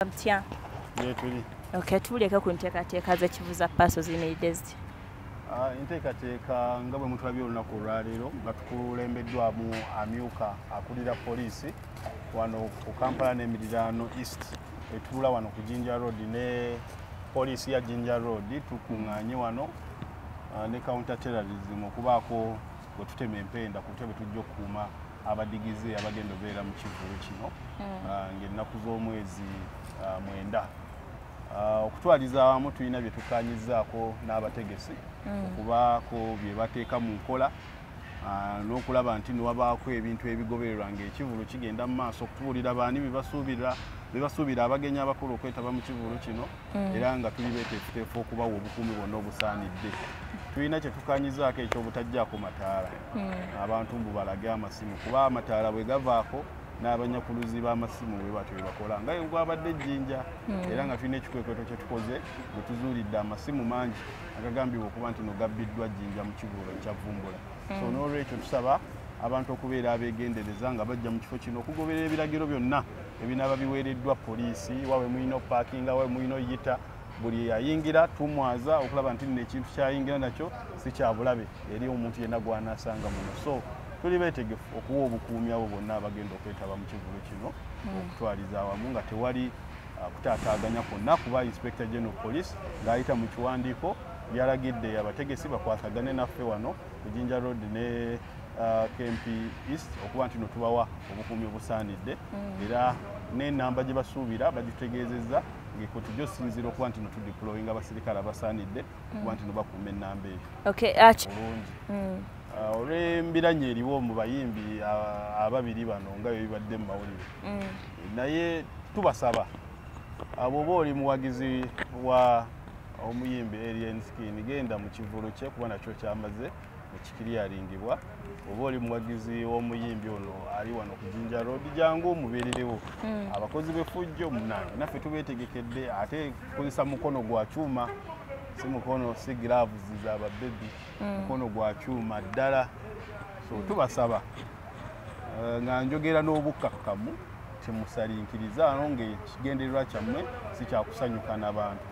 Mtya. Tuli. Okay, tuleka ku nteekateeka z'ekivuza paso ziyimiridde ziti. Enteekateeka nga bwe mutulabye olunaku olwaleero nga tukulembeddwamu amyuka akulira poliisi wano ku Kampala n'emiriraano East etuula wano ku Jinja Road ne poliisi ya Jinja Road tukuŋŋaanye wano ne counter terrorism okubaako bwe tutema empenda ku ntebe tujja okukuuma abadigize abagenda obeera mu kivulu kino ng'ennaku z'omwezi 9. Okutwaliza awamu tulina bye tukaanyizaako n'abategesi okubaako bye bateeka mu nkola n'okulaba nti newabaako ebintu ebigobererwa ng'ekivulu kigenda mu maaso okutubuulira baani bebasuubira abagenyi abakulu okwetaba mu kivulu kino era nga tuli beeteefuteefu okubawa obukuumi bwonna obusaanidde. Tulina kye tukaanyizaako ekyobutajjaako mataala abantu mbu balage amasimu kuba amataala bwe gavaako n'abanyakuluzi b'amasimu bwe batyo bye bakola nga bwabadde Jinja era nga tulina ekikwekweto kye tukoze bwe tuzuulidde amasimu mangi agagambibwa okuba nti no gabbiddwa Jinja mu kibuga kya Vumbula. So n'olwekyo tusaba abantu okubeera abeegendereza nga bajja mu kifo kino okugoberera ebiragiro byonna ebinaaba biweereddwa poliisi wawe mulina opaakinga wawe mulina oyita buli ayingira tumwaza okulaba nti n'ekintu kyayingira nakyo si kya bulabe eri omuntu yenna gw'anaasanga muno. So tuli beetegefu okuwa obukuumi abo bonna abagenda okwetaba mu kivulu kino okutwaliza awamu nga tewali kutaataaganya kwonna kuba Inspector General Police ng'ayita mu kiwandiiko yalagidde abategesi bakwatagane naffe wano ku Jinja Road ne KMP East okuba nti no tubawa obukuumi obusaanidde era n'ennamba gye basuubira bagitegeezezza ng'ekoti gy'osinziira okuba nti no tudeployinga abasirikale abasaanidde okuba nti no bakuuma ennamba eyo bulungi. Olw'embiranye eriwo mu bayimbi ababiri bano nga bwe bibadde mu mawulire naye tubasaba bw'oba oli muwagizi wa omuyimbi Allien Skine genda mu kivulu kye kuba nakyo kyamaze ekikiryaringibwa. Oba oli muwagizi w'omuyimbi ono ali wano ku Jinja Road jangu mubeererewo abakozi b'effujjo munange naffe tubeetegekedde ate kukozesa mukono gwa kyuma si mukono si gloves za babebi mukono gwa kyuma ddala. So tubasaba nga njogera n'obukkakkamu temusalinkiriza ng'ekigendererwa kyammwe si kyakusanyuka n'abantu.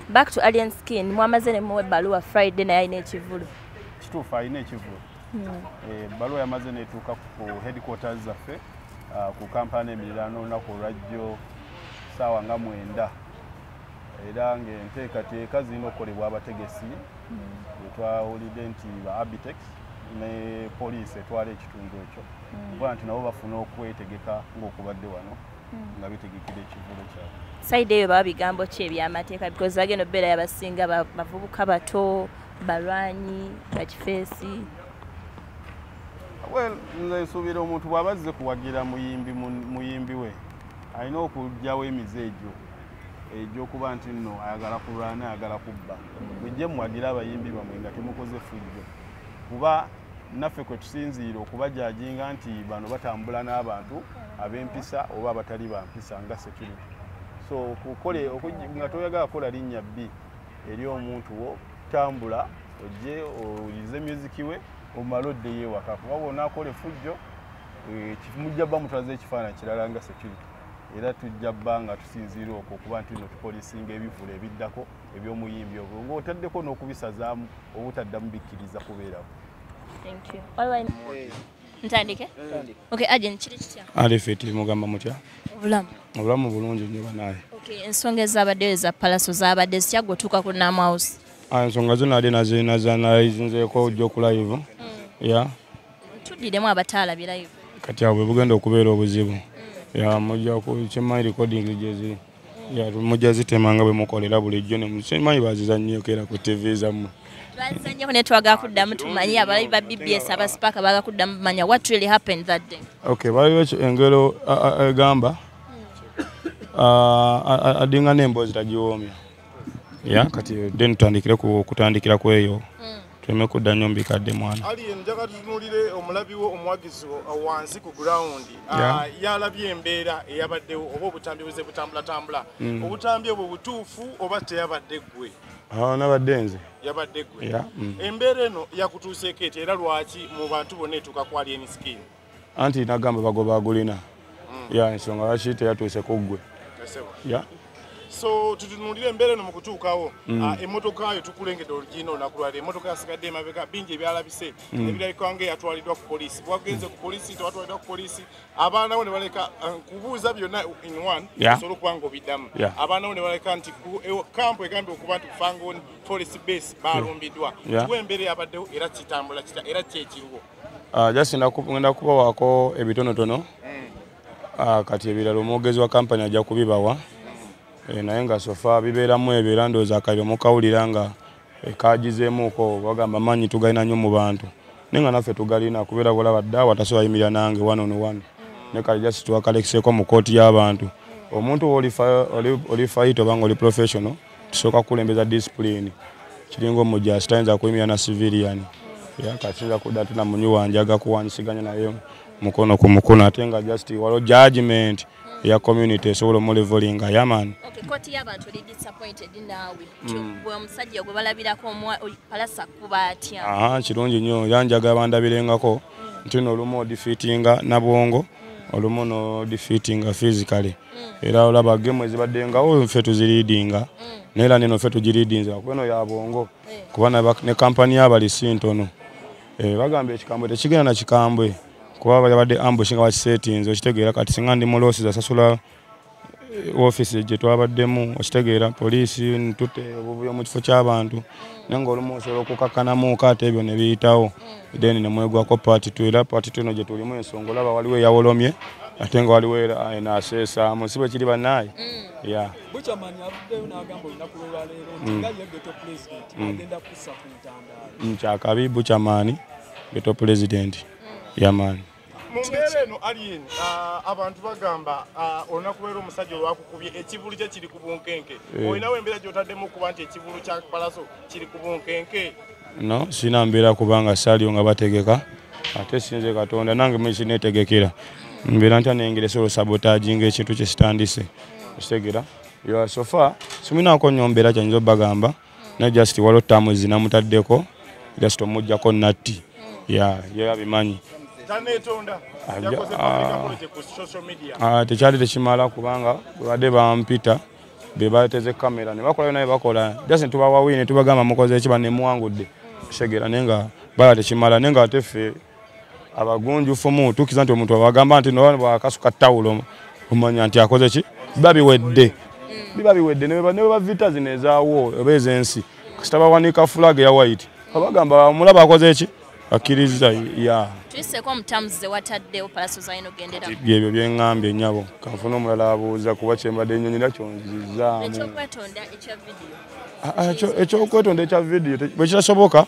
Back to Allien Skine, mwamaze ne muwe ebbaluwa Friday naye alina ekivulu. Kituufu alina ekivulu. Ebbaluwa yamaze neetuuka ku headquarters zaffe ku Kampala n'emiriraano olunaku olwajjo ssaawa nga 9 era ng'enteekateeka zirina okukolebwa abategesi twawulidde nti ba Abitex ne poliisi etwala ekitundu ekyo kuba nti nabo bafuna okwetegeka ng'okubadde wano nga bitegekera ekivulu kyabwe. Saidi eyo baba bigambo ki eby'amateeka because bagenda obbeera yabasinga bavubuka bato balwanyi bakifeesi. Well, nze nsuubira omuntu bw'abazze kuwagira muyimbi we alina okugyawo emize egy'okuba nti nno ayagala kulwana ayagala kubba mujje muwagira abayimbi bamwe nga temukoze fujjo kuba naffe kwe tusinziira okubajajinga nti bano batambula n'abantu ab'empisa oba abatali bampisa nga security. So nga toyagala kukola linnya bbi eri omuntu wo tambula ojje oyize music we omala oddeyo ewaka kuba bonna akola effujjo mujja bba mutwaze ekifaananyi kirala nga security era tujja bba nga tusinziira okwo okuba nti no tupolisinga ebivulu ebiddako eby'omuyimbi ogwo ng'otaddeko n'okubisazaamu obutaddamu bikkiriza kubeerawo. Thank you. Alright. Ntandike? Okay, Allien kiri kitya? Alifeti mugamba mutya? Obulamu bulungi nnyo banaye. Okay, ensonga ezabadde eza palaso zabadde zitya otuuka ku Namu House? Ensonga zonna ade nazinzeeko ojja oku live. Tuddidemu abataala bi live. Kati awo bwe bugenda okubeera obuzibu. Mujja kukimanyi recording gyeziri. Mujja zitemanga bwe mukolera bulijjo ne mukimanyi bazizannyeko era ku TV zammwe. Bazizannyeko ne twagala kuddamu tumanyi abalabi ba BBS abasipaka baagala kuddamu bamanya what really happened that day. Okay, waliwo engero egamba adinga n'emboozi tagiwoomya. Kati then kutandikira ku eyo tuleme kudda nnyo mbikadde mwana. Allien njagala tutunuulire omulabi wo omuwagizi wansi ku ground yalabye embeera eyabaddewo oba obutambi buze butambulatambula obutambi obwo butuufu oba teyabadde ggwe? Nabadde nze. Yabadde ggwe. Embeera eno yakutuuseeko eti era lwaki mu bantu bonna etuuka ku Allien Skine? Anti nagamba bagoba agulina ensonga lwaki teyatuuse ku ggwe. Yeah. So tutunulire embeera no mukutuukawo emmotoka yo tukulengedde olugino olunaku emmotoka yasigadde emabega bingi ebyalabise ebirabika nga yatwaliddwa ku poliisi bwagenze ku poliisi tewatwaliddwa ku poliisi abaana bo ne baleka kubuuza byonna in one osobola okuba nga obiddamu abaana bo ne baleka nti kampu egambye okuba nti kufangon forest base balumbiddwa tuwa embeera yabaddewo era kitambula era kyekiriwo jasi ngenda kubawaako ebitonotono kati ebirala omwogezi wa kampani ajja kubibawa naye nga sofa bibeeramu ebeera ndowooza akaliro mukawulira nga kagizeemuuko bagamba manyi tugalina nnyo mu bantu naye nga naffe tugalina kubeera bulaba dda watasobola yimirira nange one on one ne kale jasi twakalekiseeko mu kooti y'abantu omuntu oli fight oba nga oli professional tusooka kukulembeza discipline kiringa omujasi tayinza kuyimirira na civilian kasinza kudda tena munyiwanjaga kuwanyisiganya naye mukono ku mukono ate nga just waliwo judgment ya community esobola omulevelinga yaman koti y'abantu oli disappointed naawe gwe omusajja gwe balabirako palasa kuba atya kirungi nnyo yanjaga bandabirengako nti olumu odefeatinga nabwongo olumu no defeatinga physically era olaba gemu ezibaddengawo ffe tuziriidinga naye era neno ffe tugiridinzira kubeno ya bwongo kuba ne kampani y'abali si ntono bagamba ekikambwe tekigenda na kikambwe kuba babadde ambush nga bakisetinze okitegeera kati singa ndi muloosi asasula office gye twabaddemu okitegeera poliisi ntute obuvuyo mu kifo ky'abantu naye ng'olumu osobola okukakkanamuuko ate ebyo ne biyitawo then ne mwegwako part 2 era part 2 eno gye tulimu ensonga olaba waliwo eyawolomye ate nga waliwo era enaaseesaamu si bwe kiri bannaaye Buchamani avuddeyo n'agamba olunaku lwaleero nti nga ye ghetto president agenda kussa ku ntandaalo kyakabi Buchamani ghetto president yamaani mumbeera eno Allien abantu bagamba olunakubeera omusajja olwakukubye ekivulu kye kiri ku bunkenke olinawo embeera gy'otaddemu okuba nti ekivulu kya palaso kiri ku bunkenke no sina mbeera kubanga saaliyo nga bategeka ate sinze Katonda nange mwekineetegekera mbeera ntya nengere solo sabotage ng'ekintu kye sitandise okitegera sofa simunaako nnyo mbeera kyanyinza obbagamba naye just waliwo ttaamu zinamutaddeko just omuggyako natti ye abimanyi tekyali tekimala kubanga bwebadde bampita be bateze kamera ne bakola naye bakola just tubawawi ne tubagamba mukoze ekiba ne muwangudde kishegera naye nga bala tekimala naye nga ate ffe abagunjufu mu tukiza nti omuntu abagamba nti no bakasuka tawulo omanya nti akoze ki biba biwedde ne bavita zino ezaawo oba ez'ensi kasita bawanika flag ya white abagamba mulaba akoze ki akkiriza tuyiseko omutamuzi wataddewo palaso zalina ogendera ebyo byeŋŋambye nnyabo kanfuna omulala abuuza kuba kyembadde nnyonyera kyonzizaamu ekyokwetonda ekya vidiyo bwe kitasoboka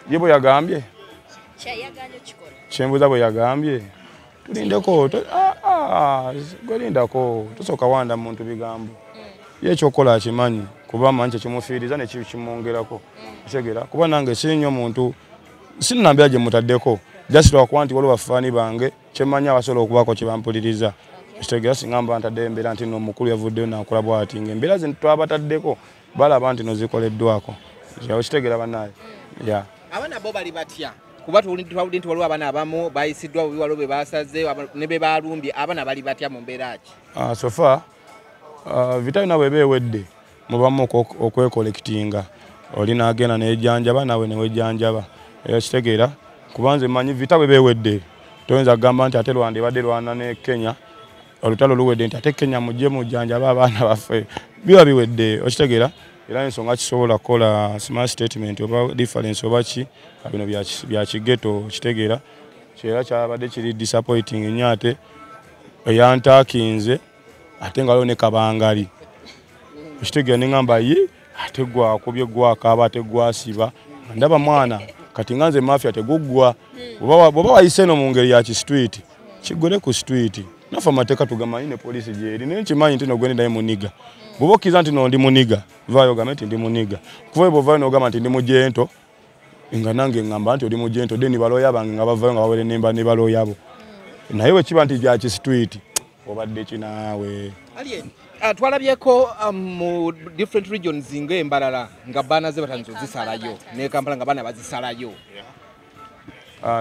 ye bwe yagambye kyembuuza bwe yagambye tulindeko gwelindako tosooka wanda muntu bigambo ye ekyokukola akimanyi kuba manyi kyekimufiiriza nekimwongerako kitegeera kuba nange sirinyo omuntu sinambira gye mutaddeko just lwakuba nti waliwo bafaani bange kyemanyi abasobola okubako kye bampuliriza kitegeera singa mba ntaddeyo embeera nti nomukulu yavuddeyo nakola bwati nga embeera zino twabataddeko balaba nti nozikoleddwako kitegeera bannaaye abaana bo bali batya kuba twawulidde nti waliwo abaana abamu bayisiddwa bubi waliwo be basaze ne be balumbye abaana bali batya mu mbeera ki sofa vitayo nabwe beewedde mubamu okwekolekitinga oli naagenda nejjanjaba nawe newejjanjaba era kitegeera kubanze manyi vita bwe beewedde toyinza kugamba nti ate Rwanda ebadde lwana ne Kenya olutalo luwedde nti ate Kenya mujje mujjanjaba abaana baffe biba biwedde okitegeera era ensonga kisobola kukola smart statement oba difference oba ki bino bya kigeto kitegeera kyera kyabadde kiri disappointing nnyo ate eyantakinze ate nga waliwo ne kabangali ekitegeera neŋŋamba ye ate gwakubye gwakaaba ate gwasiba ndaba mwana kati nga nze mafia teguggwa bw'oba wayise eno mu ngeri ya kisitwiti kiggwere ku sitwiti naffe amateeka tugamanyi ne poliisi gyeri naye kimanyi nti nogwe nendaye muniga bw'oba okkiza nti no ndi muniga vaayo ogambe nti ndi muniga kuva ebwo ovaayo n'ogamba nti ndi mujento nga nange ŋŋamba nti oli mujento deni balooya bange nga bavaayo nga bawere nemba ne balooyabo naye bwe kiba nti bya kisitwiti obadde kinaawe twalabyeko mu different regions ng'embalala nga baana ze batandise ozisalayo ne Kampala nga baana bazisalayo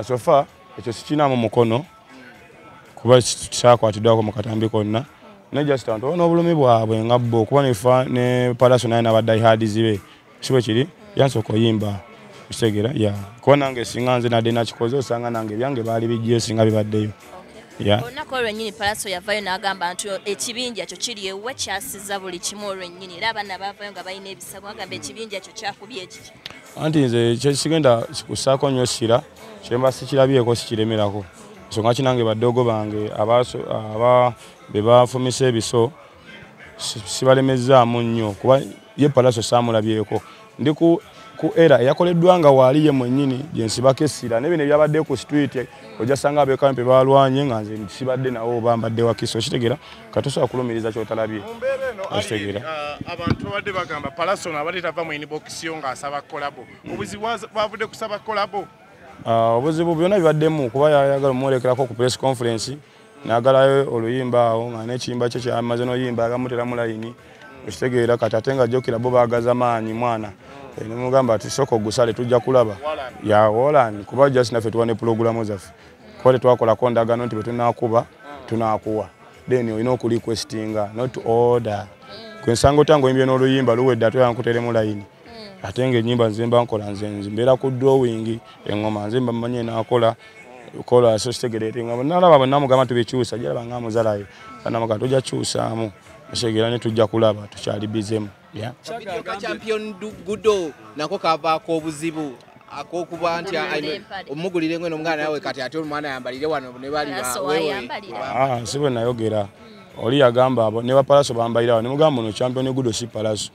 sofa ekyo sikinaamu mukono kuba kyakwatiddwako mu katambi konna ne just ono obulumi bwabwe nga bo kuba ne Palaso naye n'abadde hard zibe kiwe kiri yansoko yimba kitegeera ya kuba nange singa nze nadde nakikoze osanga nange byange baali bijje singa bibaddeyo. Olunaku olwennyini Palaso yavayo n'agamba nti ekibinja kyo kiri ewe kyasiza buli kimu olwennyini era abaana baavayo nga balina ebisago agamba ekibinja kyo kyakubye ekiki anti nze kyesigenda kikusaako nnyo sira kyemba sikirabyeko sikiremerako nsonga kinange baddogo bange aba be bafumisa ebiso sibalemezaamu nnyo kuba ye Palaso saamulabyeko ndi ku era yakoleddwa nga waali ye mwennyini gyensibako essira nebino ebyabadde ku street ojja sanga abeekampe balwanye nga nze sibadde nawo bambadde wakiso kitegeera katosobola kulumiriza kyotalabye kitegeera abantu babadde bagamba Palaso abadde tava mu inbox yo ng'asaba kolabo obuzibu bwavudde kusaba kolabo obuzibu byonna bibaddemu kuba yayagala omwolekerako ku press conference n'agalayo oluyimba awo nga n'ekiyimba kye kyamaze n'oyimba agamuteramu layini okitegeera kati ate nga jjokera bo baagaza maanyi mwana nemugamba ati soko gusale tujja kulaba ya Holland kuba just naffe tuwa ne programu zaffe kuba tetwakolako ndagano nti bwe tunaakuba tunaakuwa then olina okurequestinga not order kwensanga otanga oyimbye n'oluyimba luwedde ate yankuteremu layini ate ng'ennyimba nzimba nkola nze mbeera ku drawing eŋŋoma nzimba mmanye naakola kola so kitegereetinga nalaba bwe namugamba tubikyusa jalaba nga muzalayo anamuga tujja kyusaamu kitegeera ne tujja kulaba tukyali bizemu Ka champion gudo nako kavaako obuzibu akokuba nti omugulire ngweno omwana nawe kati ate omwana yambalire wano ne bali wewe sibe nayogera oli yagamba abo ne Palaso bambalira wano nemugamba no champion gudo si Palaso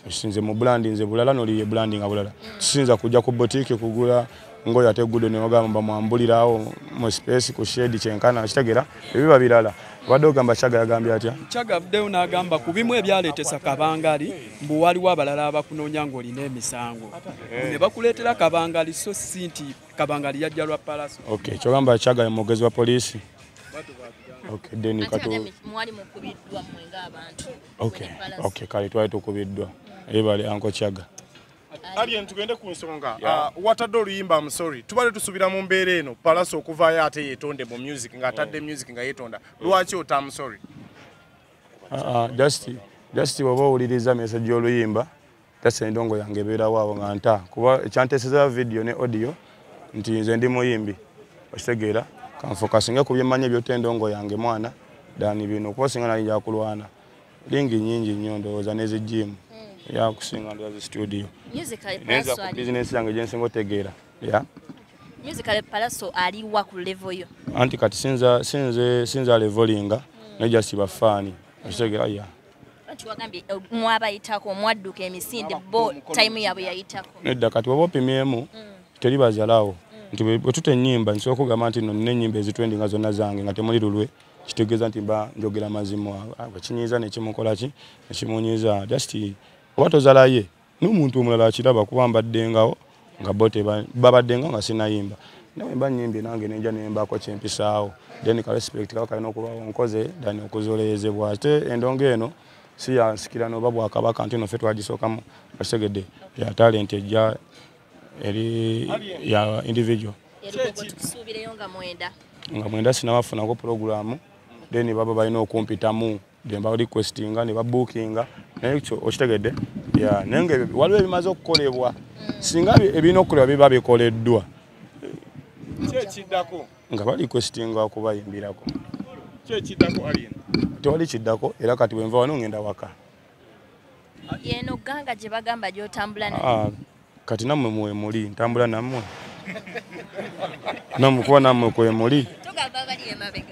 sinze mu branding nze bulala noli branding abulala tusinza kujja ku boutique kugula ngoyo ate gudo ne bagamba mwambulirawo mu space ku shade kyenkana kitegeera ebiba birala badogamba Kyaga yagambye atya Kyaga avuddeyo n'agamba ku bimu ebyaleetesa kabangali mbu waliwo abalala abakunoonya ng'olina emisango ne bakuleetera kabangali so si nti kabangali yajja lwa Palaso kyogamba Kyaga ye mwogezi wa poliisi mwali mukubiddwa mmwe ng'abantu kale twali tukubiddwa ebale anko Kyaga Allien tugende ku nsonga watadde oluyimba amusori tubale tusubira mu mbeera eno Palaso okuvaayo ate yeetonde mu music ng'atadde music nga yeetonda lwaki otamusori just bw'oba owuliriza message y'oluyimba just endongo yange ebeerawo awo nga nta kuba ekyanteeseza video ne audio nti nze ndi muyimbi okitegeera kanfokasinge ku byemmanyi ebyotta endongo yange mwana dani bino kuba singa nayinja kulwana lingi nyingi nnyo ndowooza n'ezijimu yakusinga ndoza studio business yange jensinga otegeera musical Palaso aliwa ku level yo anti kati sinza levelinga ne just bafani okitegeera anti wagambye mwabayitako mwadduka emisinde bo time yabwe yayitako nedda kati waba opimyemu teri bazalawo nti bwe tute ennyimba nsobola okugamba nti no n'ennyimba ezitwendinga zonna zange nga temuli lulwe kitegeeza nti mba njogera mazima kinyiiza nekimukola ki nekimunyiiza just oba tozalaye n'omuntu omulala akiraba kuba mbaddengawo nga bo babaddengawo nga sinayimba nawe mba nnyimbi nange nenja nembaako kyempisaawo then ka respect kaba kalina okubawo nkoze dani okuzoleezebwa ate endongo eno si yansikira noba bwakabaka nti noffe twagisookamu kategedde ya talent ejja eri ya individual nga mwenda sinabafunako programu then baba balina okumpitamu demba requestinga ne babookinga nekyo okitegedde nenge waliwo ebimaze okukolebwa singa ebina okukolebwa biba bikoleddwa kyekiddako nga bali requestinga okubayimbirako kyekiddako Allien tewali kiddako era kati bwenva wano ngenda waka yeno ganga gye bagamba gy'otambula naye kati nammwe mwe muli ntambula nammwe namukuba nammwe kwe muli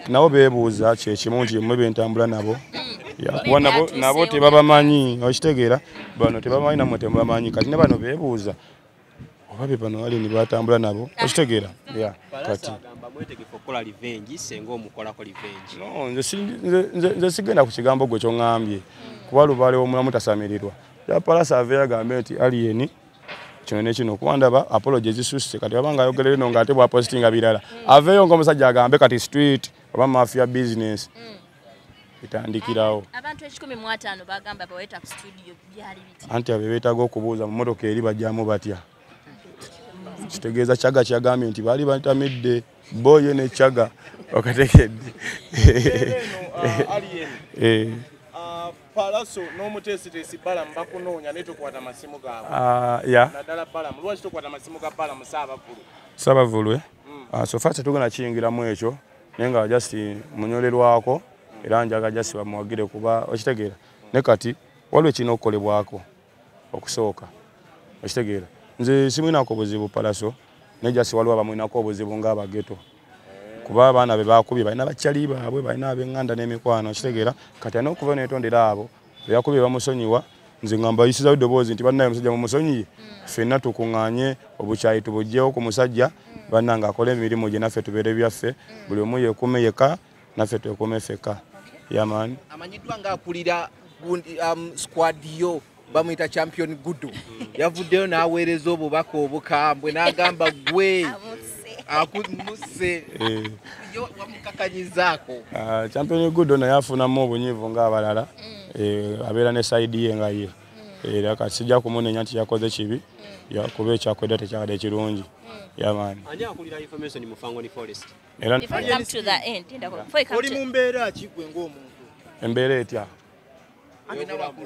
nabo beebuuza kyekimu nti mmwe bentambula nabo kuba nabo tebabamanyi okitegeera bano tebamanyi nammwe tebamanyi kati ne bano beebuuza oba be bano Allien batambula nabo okitegeera kati nze sigenda ku kigambo gwe kyoŋŋambye kuba lubaale w'omulamu tasamirirwa Palaso aveeyo agambe nti Allien kino nekino kuba ndaba apology ezisusse kati baba nga ayogerera eno ng'ate bwapositinga birala aveeyo ng'omusajja agambe kati street oba mafia business bitandikirawo abantu 150 bagamba baweta ku studio byali biti anti abe beetaaga okubuuza mu mmotoka eri bajjamu batya kitegeeza Kyaga kyagambye nti baali batamidde boye ne chaga okatekedde Allien Palaso n'omutesitesi Balamu bakunoonya ne tokwata masimu gaabwe ya naddala Balamu lwaki tokwata masimu ga Balamu Saabavulu so fast tugenda kiyingiramu ekyo naye nga just munyolerwako era njaga just bamuwagire kuba okitegeera ne kati waliwo ekirina okukolebwako okusooka okitegeera nze simwinako obuzibu Palaso naye just waliwo abamwinako obuzibu ng'abageto kuba abaana be bakubye balina bakyali baabwe balina ab'eŋŋanda n'emikwano okitegeera kati alina okuva netondera abo beyakubye bamusonyiwa nze ngamba yisizawo eddoboozi nti bannaye omusajja mumusonyiye ffenna tukuŋŋaanye obukyayi tubugjewo ku musajja bannange akole emirimu gye naffe tubeere byaffe buli omu yeekume yekka naffe twekuume ffekka yamaani amanyiddwa ng'akulira squad yo bamuyita champion Gudo yavuddeyo n'aweereza obubaka obukambwe n'agamba gwe akumuse yo wamukakanyizaako champion Gudo naye afunamu obunyiivu ng'abalala abeera ne saidi ye nga ye era kati sijja kumunenya nti yakoze kibi kuba ekyakwedda tekyakadde ekirungi yamaani ani akulira information mu Fangoni Forest era oli mu mbeera ki gwe ng'omuntu embeera etya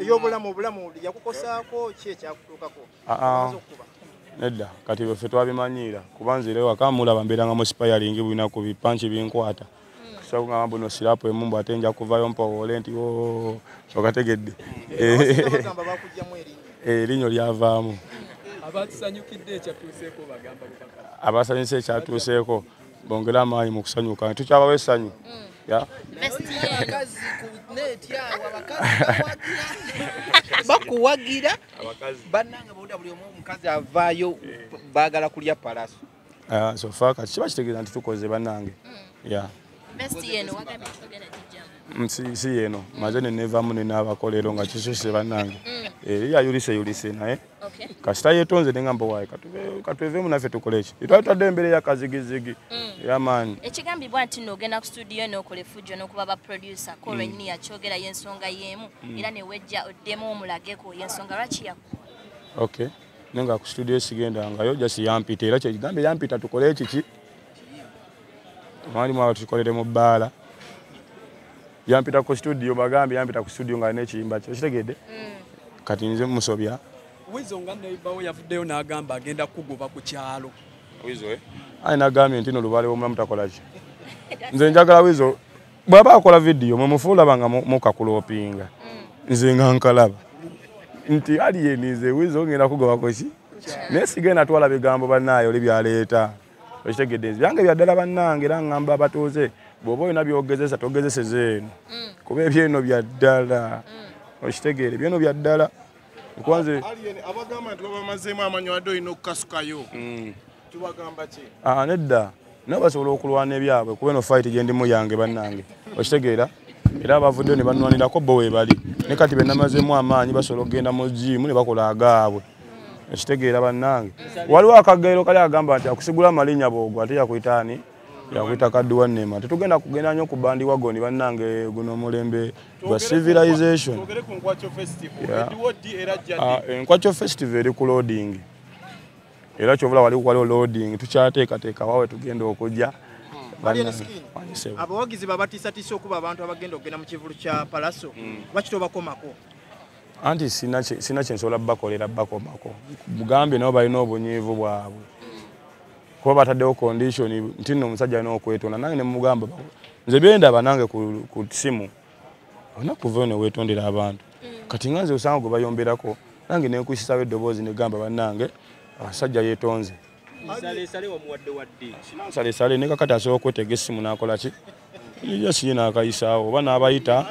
ey'obulamu yakukosaako ki ekyakutuukako nedda kati bwe ffe twabimanyiira kuba nzire waka mulaba mbeera nga musipayalingi bulina ku bipanki binkwata kusaba mbuno sirapu emumbu ate nja kuvayo mpowole nti okategedde erinnya lyavaamu abasanyusa ekyatuuseeko bongera amaanyi mu kusanyuka tukyabawo essanyu bakuwagira bannanga bawulira buli omu omukazi avaayo baagala kulya Palaso sofa kati kiba kitegeeza nti tukoze bannange si yeno maze nenevaamu nenaabakolero nga kisuse bannange yayulise naye kasita yeetonze nengamba waaye katweveemu naffe tukole eki itwali twadde embere yakazigizigi yamaani ekigambibwa nti n'ogenda ku studio n'okola effujjo n'okuba baproducer kolwennyini yakyogera y'ensonga y'emu era newejja oddemu omulageko y'ensonga lwaki yakuwa nenga ku studio sigendangayo jasi yampita era kyekigambe yampita tukole ekiki mwalimu aba tukikolere mu bbaala yampita ku studio bagambe yampita ku studio nga n'ekiyimba kyo kitegedde kati nze musobya Wizo nga neibawo yavuddeyo n'agamba agenda kugoba ku kyalo Wizo nagambye nti no lubale omulamu takola ki nze njagala Wizo bw'aba akola vidiyo mumufuula banga mukakulopinga nze nga nkalaba nti alienize Wizo ngenda kugoba koki naye sigenda twala bigambo bannaayo oli byaleeta okitegedde byange byaddala bannange era ngamba abatuuze bw'oba olina byogezesa togezeseze eno kuba ebyeno byaddala okitegeere byeno byaddala kwanze Allien abagamba nti babamazeemu amanyo adde olina okukasukayo tubagamba ki nedda nabo basobola okulwana ebyabwe kuba eno fight gye ndimu yange bannange okitegeera era abavuddeyo ne bannwanirako bo weebali ne kati be namazeemu amaanyi basobola okugenda mu jimu ne bakola agaabwe okitegeera bannange waliwo akageero kali agamba nti akusigula amalinnya boogwa ate yakuyitaani yakuyita kadduwa nnema tetugenda kugenda nnyo ku bandi wagoni bannange guno omulembe gwa civilization enkwakyo festival eri ku loading era kyobula waliwo loading tukyateekateeka wawe tugenda okujja abawagizi babatiisatiisa okuba abantu abagenda okugenda mu kivulu kya Palaso lwaki tobakomako anti sina kyensobola bakolera bakomako bugambye nabo balina obunyiivu bwabwe kuba bataddewo condition nti nno omusajja alina okwetonda nange ne mugamba nze byendaba nange ku simu olina kuvayo ne weetondera abantu kati nga nze osanga gwe bayomberako nange nenkuyisisawo eddoboozi negamba bannange abasajja yeetonze saleesale ne kakati asobola okwetega essimu n'akola ki yasiye n'akayisaawo oba n'abayita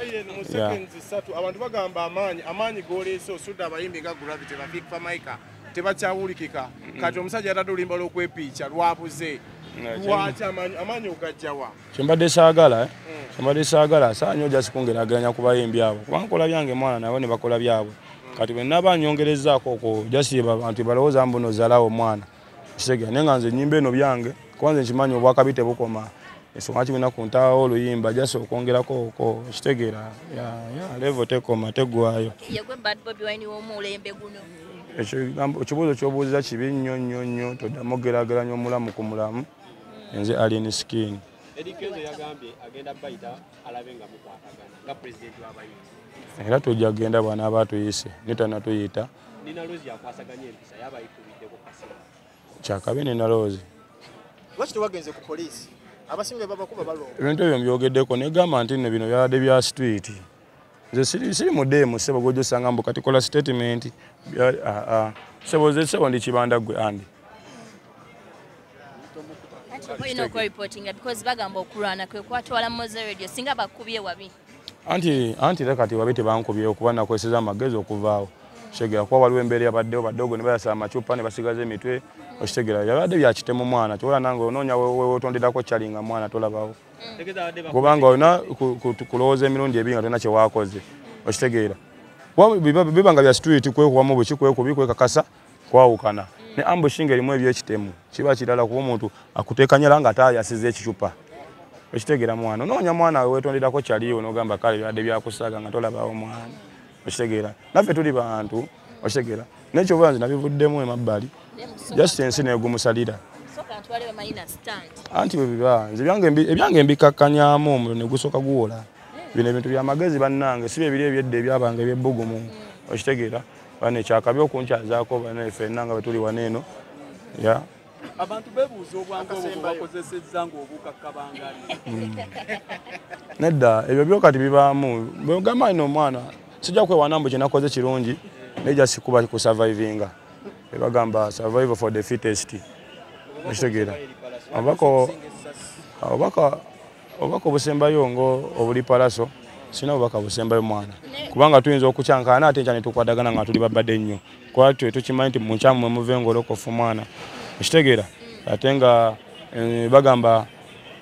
abantu bagamba amaanyi g'oleese osudde abayimbi nga Gravity Big Famaika tebakyawulikika kati omusajja yatadde oluyimba lw'okwepiica lwabuze lwaki amaanyi ogajjawa kyembadde saagala saanyo jasi kungeraageranya ku bayimbi abo kubanga nkola byange mwana nawe ne bakola byabwe kati bwe naba nyongerezaako okwo jasi abantu balowooza mbuno zalawo omwana kisegera naye nga nze ennyimba eno byange kuba nze nkimanyi obwakabi tebukoma ensonga kimina ku ntaawo oluyimba jasi okwongerako okwo kitegeera levo tekoma teggwayo ekibuuzo ky'obuuziza kibi nnyo toddamu ogeraageranya omulamu ku mulamu nze Allien Skine. Ekiliza yagambye agenda bayita alabenga mukwatagana nga president w'abayimbi. Era tujja kugenda bwana abatuyise nitana tuyita. Nina Rose yakwasaganya empisa yabayikubiddeko kasera. Kyakabe Nina Rose. Lwaki tewagenze ku poliisi? Abasinga babakuba balongo. Ebintu ebyo mbyogeddeko negamba nti bino byabadde bya street. Nze siri mudemu sebo gojo sanga mbu kati kola statement. Sebo ndi kibanda gwe andi. Oyina okwa reporting because bagamba okulwana kwe kwatwala Moze Radio singa bakubye wabi. Anti lekati wabi tebankubye okuba nakozesa amagezi okuvaawo. Shegera kwa waliwo embeera yabaddewo badogo ne bayasa amacupa ne basigaza emitwe okitegera yabadde byakitemu mwana kyola nange onoonya wetondedako kyalinga mwana tolabawo kubanga olina kulowooza emirundi ebiri nga tolina kyewakoze okitegeera bibanga bya street kwekubamu buki kwekubi kwekakasa kwawukana ne ambushing erimu ebyekitemu kiba kirala kuba omuntu akuteekanyala nga atayasiza ekicupa okitegeera mwana onoonya mwana wetondedako kyaliwo n'ogamba kale byabadde byakusaga nga tolabawo mwana okitegeera naffe tuli bantu okitegeera nekyo banzi nabivuddemu emabbali just ensi negumusalira anti bwebiba nze ebyange mbikakkanyamu omuliro ne gusooka guwola bino ebintu byamagezi bannange si bye biri ebyedda ebyabanga ebyebbugumu okitegeera bane ekyakabi okunkyazaako bane ffenna nga bwe tuli wano eno ya abantu bebuuza obwangu obwo bakozesezza ng'obuukakkabangali nedda ebyo byokati bibaamu bwegamba ino omwana sijja kwewana mbu kyenakoze kirungi nejja sikuba kusurvivinga ebagamba survival for the fittest ekitegeera obubaka obusembayo ngo obuli palaso sina obubaka busembayo mwana kubanga tuyinza okukyankana ate nkya netukwadagana nga tuli babadde nnyo kuba tukimanyi nti munkyamu mwe muve ng'olokofu mwana ekitegeera ate nga bagamba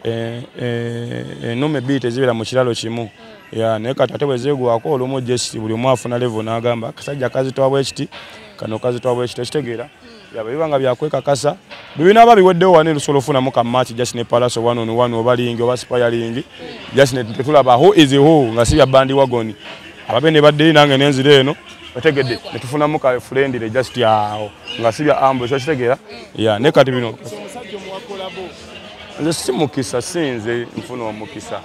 ennume bbiri tezibeera mu kiralo kimu naye kati ate bwe zeegwako olumu jesi buli omu afuna level n'agamba akasajja kazitowa bwekiti kano kazitowa bwekiti ekitegeera byaba bibanga byakwekakasa bibinaaba biweddewo wano lusobola ofunamu kamaki just ne palaso wano oba lingi oba sipayalingi just tetulaba who is who nga si bya bandi wagoni ababe ne baddeyi nange n'enzira eno otegedde ne tufunamu ka friendly just awo nga si bya ambush ekitegeera ne kati bino nze si mukisa sinze nfuna omukisa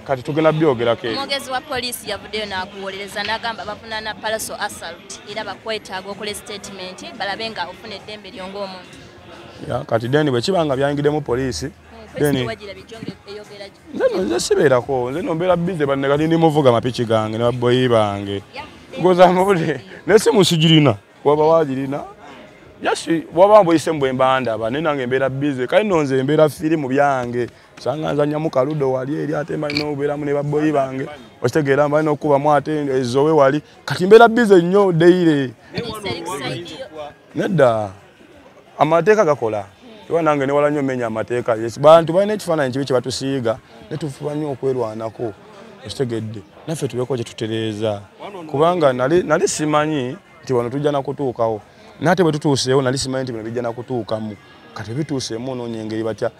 kati tugenda byogerako omwogezi wa poliisi yavuddeyo n'akuwolereza n'agamba bavunana palaso assault era bakwetaaga okola statement balabe nga ofuna eddembe ly'ong'omuntu kati deni bwe kibanga byayingidde mu poliisi nze sibeerako nze nombeera bize banne kati ndi muvuga mapiki gange ne baboyi bange gozamubude naye si musigirina waba wagirina yasi waba mboyise mbwe mbandaba naye nange embeera bize kale nonze embeera firimu byange sanga nzanya mu kaludo wali eri ate mbalina obeeramu ne baboyi bange okitegeera mbalina okubamu ate ezowe wali kati mbeera bize nnyo deire nedda amateeka gakola ewa nange newala nnyo menya amateeka bantu balina ekifaananyi kibi kye batusiiga ne tufuba nnyo okwerwanako okitegedde naffe tubeko kye tutereeza kubanga nali simanyi nti wano tujja nakutuukawo nate bwe tutuuseewo nali simanyi nti bino bijja nakutuukamu kati bituuseemu noonya engeri batya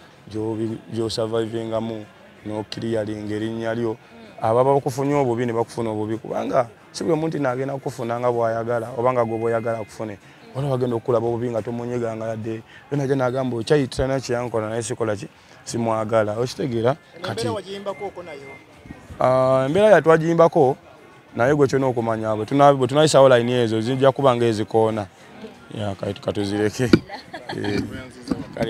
gy'osurvivingamu n'okiriyalinga erinnya lyo ababa bakufunye obubi ne bakufuna obubi kubanga si buli omuntu naagenda kukufuna nga bw'ayagala oba nga gwe bw'oyagala akufune waliwo bagenda okulaba obubi nga tomunyeganga yadde yo najja n'agamba okyayitana kyeyankola naye sikola ki simwagala okitegeera kati embeera yatwagiyimbako naye gwe kyona okumanya bwe tunayisawo layini ezo zijja kuba nga ezikoona katuzireke